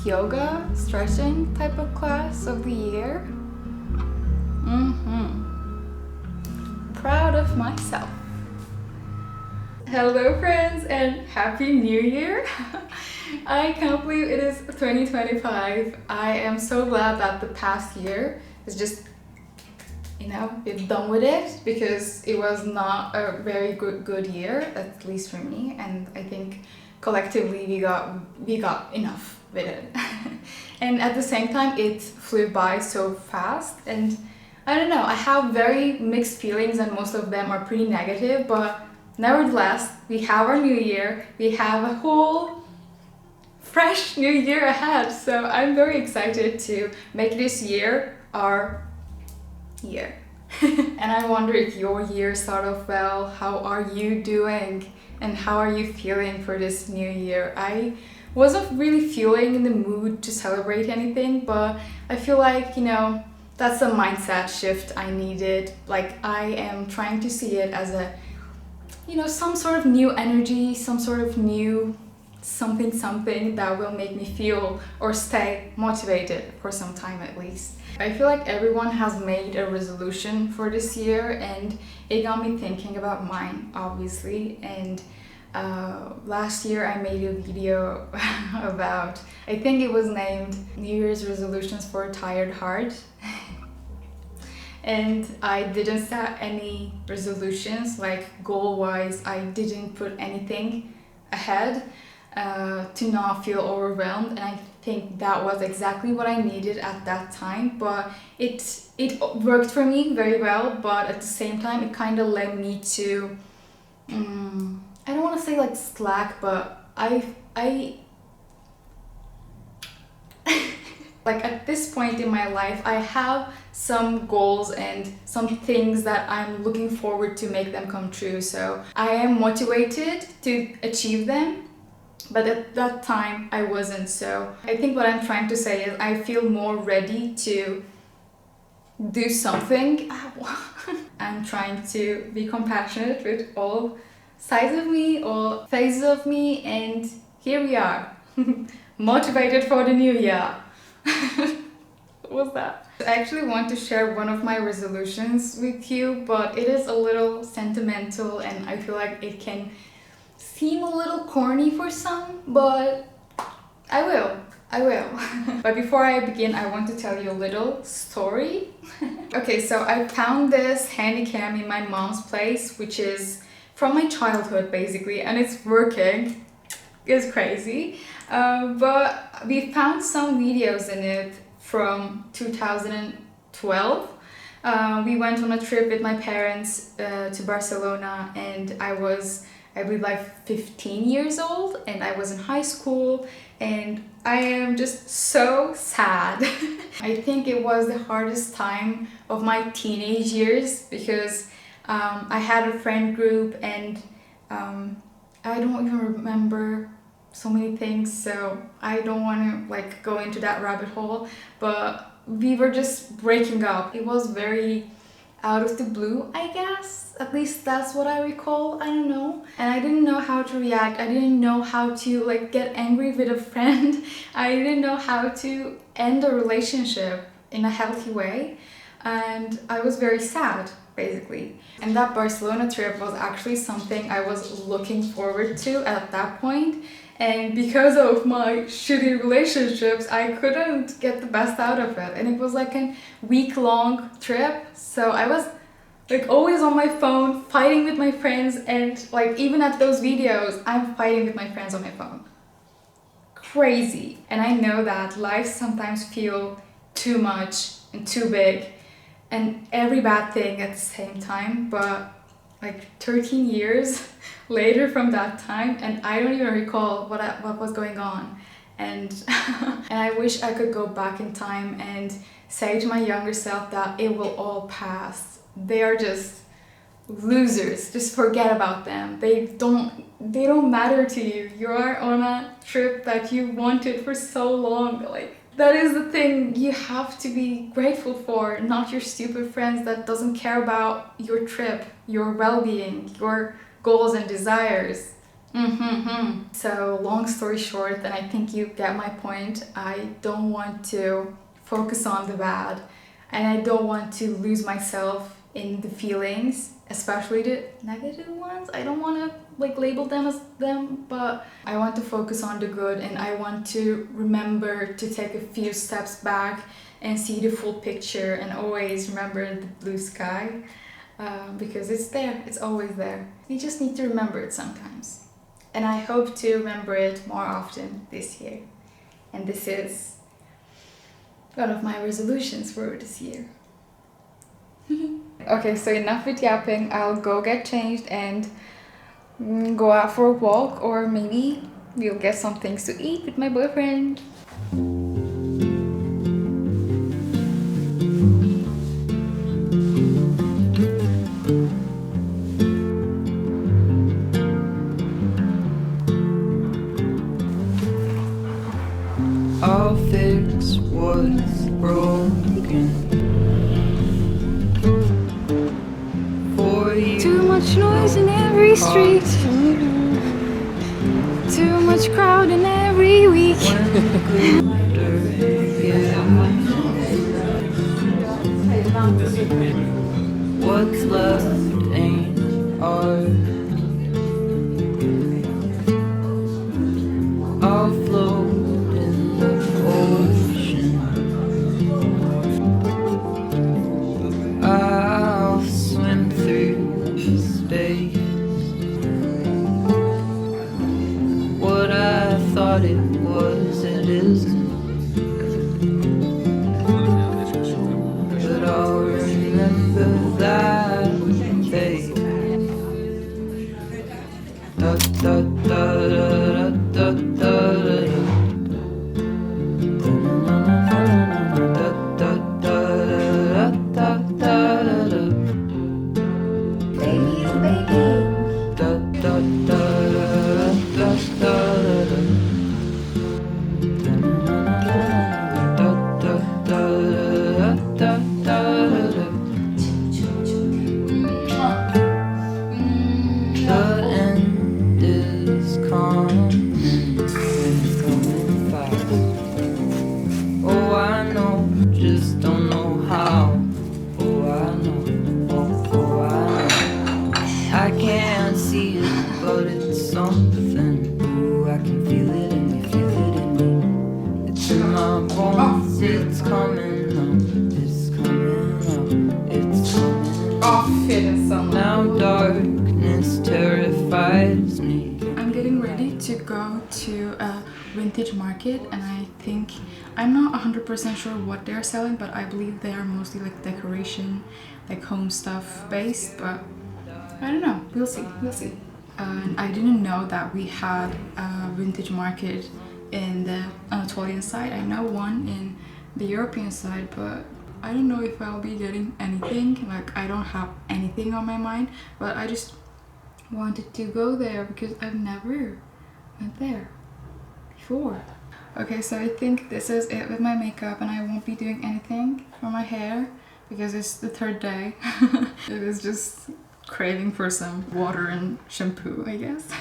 yoga stretching type of class of the year. Proud of myself. Hello friends and Happy New Year! I can't believe it is 2025. I am so glad that the past year is just, we're done with it, because it was not a very good year, at least for me, and I think collectively we got enough with it. And at the same time it flew by so fast, and I don't know, I have very mixed feelings and most of them are pretty negative, but nevertheless, we have our new year, we have a whole fresh new year ahead, so I'm very excited to make this year our year. And I wonder if your year started off well. How are you doing? And how are you feeling for this new year? I wasn't really feeling in the mood to celebrate anything, but I feel like, that's a mindset shift I needed. Like, I am trying to see it as a, some sort of new energy, some sort of new something that will make me feel or stay motivated for some time at least. I feel like everyone has made a resolution for this year, and it got me thinking about mine, obviously. And last year I made a video about, I think it was named New Year's Resolutions for a Tired Heart. And I didn't set any resolutions, like goal-wise, I didn't put anything ahead to not feel overwhelmed, and I think that was exactly what I needed at that time. But it worked for me very well, but at the same time it kind of led me to I don't want to say like slack, but I like at this point in my life I have some goals and some things that I'm looking forward to make them come true, so I am motivated to achieve them. But at that time I wasn't, so I think what I'm trying to say is I feel more ready to do something. I'm trying to be compassionate with all sides of me, all phases of me, and here we are. Motivated for the new year. What was that? I actually want to share one of my resolutions with you, but it is a little sentimental and I feel like it can seem a little corny for some, but I will. But before I begin, I want to tell you a little story. Okay, so I found this handy cam in my mom's place, which is from my childhood basically, and it's working. It's crazy. But we found some videos in it from 2012. We went on a trip with my parents to Barcelona, and I believe like 15 years old, and I was in high school, and I am just so sad. I think it was the hardest time of my teenage years, because I had a friend group, and I don't even remember so many things, so I don't want to go into that rabbit hole, but we were just breaking up. It was very out of the blue, I guess. At least that's what I recall. I don't know. And I didn't know how to react. I didn't know how to get angry with a friend. I didn't know how to end a relationship in a healthy way. And I was very sad, basically. And that Barcelona trip was actually something I was looking forward to at that point. And because of my shitty relationships, I couldn't get the best out of it. And it was like a week-long trip. So I was always on my phone, fighting with my friends. And even at those videos, I'm fighting with my friends on my phone. Crazy. And I know that life sometimes feels too much and too big and every bad thing at the same time. But 13 years later from that time, and I don't even recall what was going on, and and I wish I could go back in time and say to my younger self that it will all pass. They are just losers, just forget about them. They don't matter to you. You are on a trip that you wanted for so long. That is the thing you have to be grateful for, not your stupid friends that doesn't care about your trip, your well-being, your goals and desires. So long story short, and I think you get my point, I don't want to focus on the bad, and I don't want to lose myself in the feelings, especially the negative ones. I don't want to like label them as them, but I want to focus on the good, and I want to remember to take a few steps back and see the full picture, and always remember the blue sky, because it's there, it's always there. You just need to remember it sometimes. And I hope to remember it more often this year. And this is one of my resolutions for this year. Okay, so enough with yapping. I'll go get changed and go out for a walk, or maybe we'll get some things to eat with my boyfriend. I'll fix what's broken for you. Too much noise in every street, too much crowd in every week. What's left ain't ours. I'll float in the ocean. I'll swim through space. What I thought it was, it isn't. But I'll remember that face. Da da da da da da da. It's coming up, it's coming up, it's coming up. Now darkness terrifies me. I'm getting ready to go to a vintage market, and I think, I'm not 100% sure what they're selling, but I believe they are mostly like decoration, like home stuff based, but I don't know, we'll see, we'll see. And I didn't know that we had a vintage market in the Anatolian side. I know one in the European side, but I don't know if I'll be getting anything. Like, I don't have anything on my mind, but I just wanted to go there because I've never went there before. Okay, so I think this is it with my makeup, and I won't be doing anything for my hair because it's the third day. It is just craving for some water and shampoo, I guess.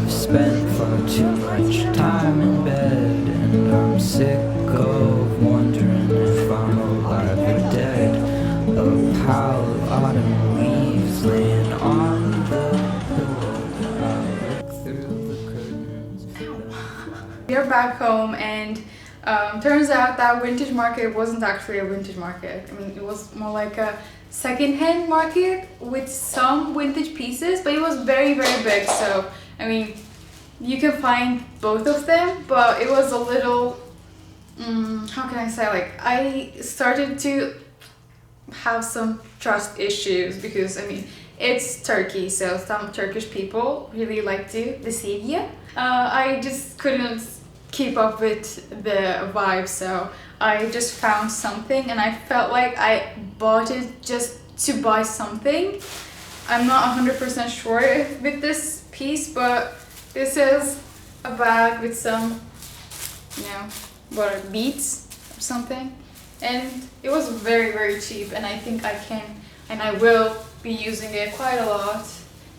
Spent far too much time in bed, and I'm sick of wondering if I'm alive or dead. A pile of autumn leaves laying on the pillow. I look through the curtains. We're back home, and turns out that vintage market wasn't actually a vintage market. I mean, it was more like a secondhand market with some vintage pieces, but it was very, very big. So, I mean, you can find both of them, but it was a little, how can I say, like, I started to have some trust issues because, I mean, it's Turkey, so some Turkish people really like to deceive you. I just couldn't keep up with the vibe, so I just found something and I felt like I bought it just to buy something. I'm not 100% sure with this piece, but this is a bag with some, what are beads or something, and it was very cheap, and I think I can and I will be using it quite a lot.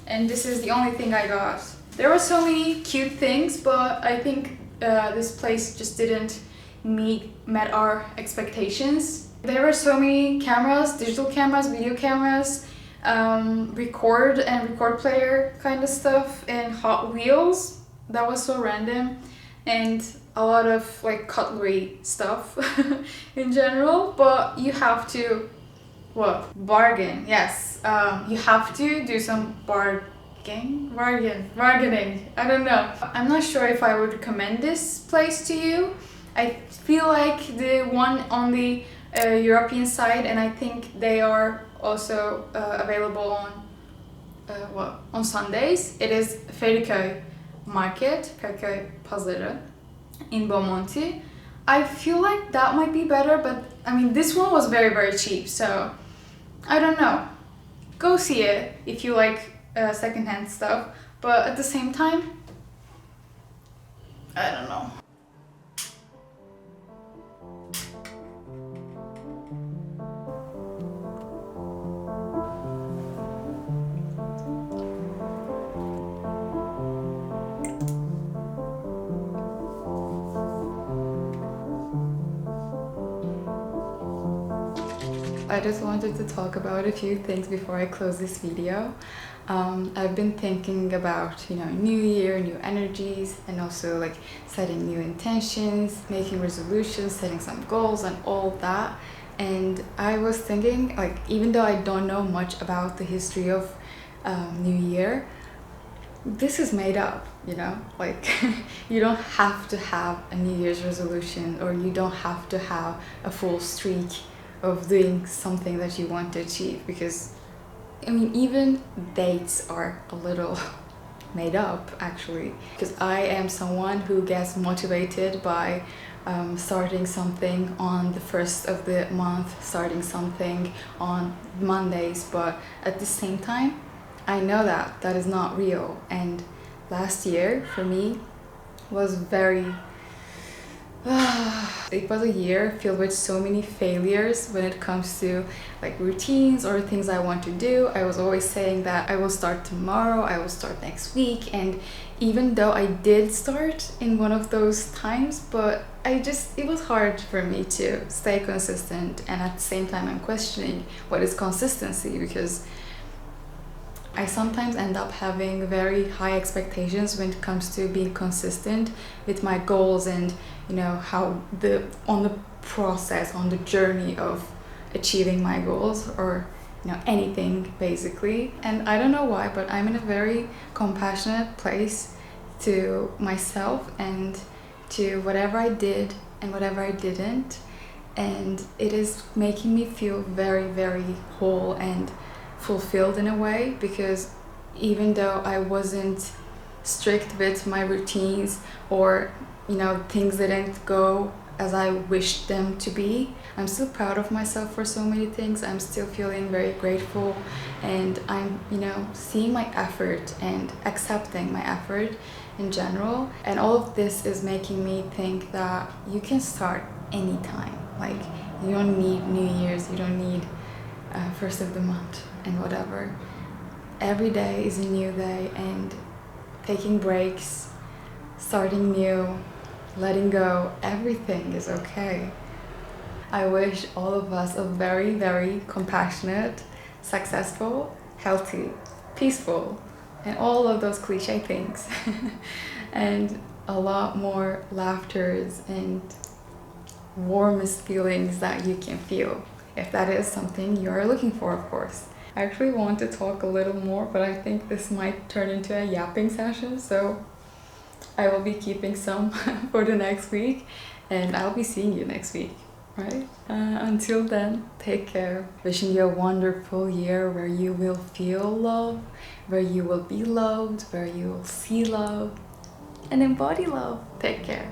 And this is the only thing I got. There were so many cute things, but I think this place just didn't met our expectations. There were so many cameras, digital cameras, video cameras, record player kind of stuff, and Hot Wheels. That was so random, and a lot of like cutlery stuff in general. But you have to bargain. Yes, you have to do some bargaining. I don't know. I'm not sure if I would recommend this place to you. I feel like the one on the European side, and I think they are also available on Sundays. It is Feriköy Market, Feriköy Pazarı in Bomonti. I feel like that might be better, but I mean this one was very cheap, so I don't know. Go see it if you like secondhand stuff, but at the same time, I don't know. I just wanted to talk about a few things before I close this video. I've been thinking about, new year, new energies, and also like setting new intentions, making resolutions, setting some goals and all that. And I was thinking, like, even though I don't know much about the history of New Year, this is made up, like you don't have to have a New Year's resolution, or you don't have to have a full streak of doing something that you want to achieve, because I mean even dates are a little made up actually, because I am someone who gets motivated by starting something on the first of the month, starting something on Mondays, but at the same time I know that that is not real. And last year for me was it was a year filled with so many failures when it comes to like routines or things I want to do. I was always saying that I will start tomorrow, I will start next week, and even though I did start in one of those times, but it was hard for me to stay consistent. And at the same time I'm questioning what is consistency, because I sometimes end up having very high expectations when it comes to being consistent with my goals, and how on the process, on the journey of achieving my goals, or anything basically. And I don't know why, but I'm in a very compassionate place to myself and to whatever I did and whatever I didn't, and it is making me feel very whole and fulfilled in a way, because even though I wasn't strict with my routines, or things didn't go as I wished them to be, I'm still proud of myself for so many things. I'm still feeling very grateful, and I'm seeing my effort and accepting my effort in general. And all of this is making me think that you can start anytime. Like, you don't need New Year's, you don't need first of the month and whatever. Every day is a new day, and taking breaks, starting new, letting go, everything is okay. I wish all of us a very compassionate, successful, healthy, peaceful, and all of those cliche things and a lot more laughters and warmest feelings that you can feel, if that is something you're looking for, of course. I actually want to talk a little more, but I think this might turn into a yapping session, so I will be keeping some for the next week, and I'll be seeing you next week, right? Until then, take care. Wishing you a wonderful year where you will feel love, where you will be loved, where you will see love and embody love. Take care.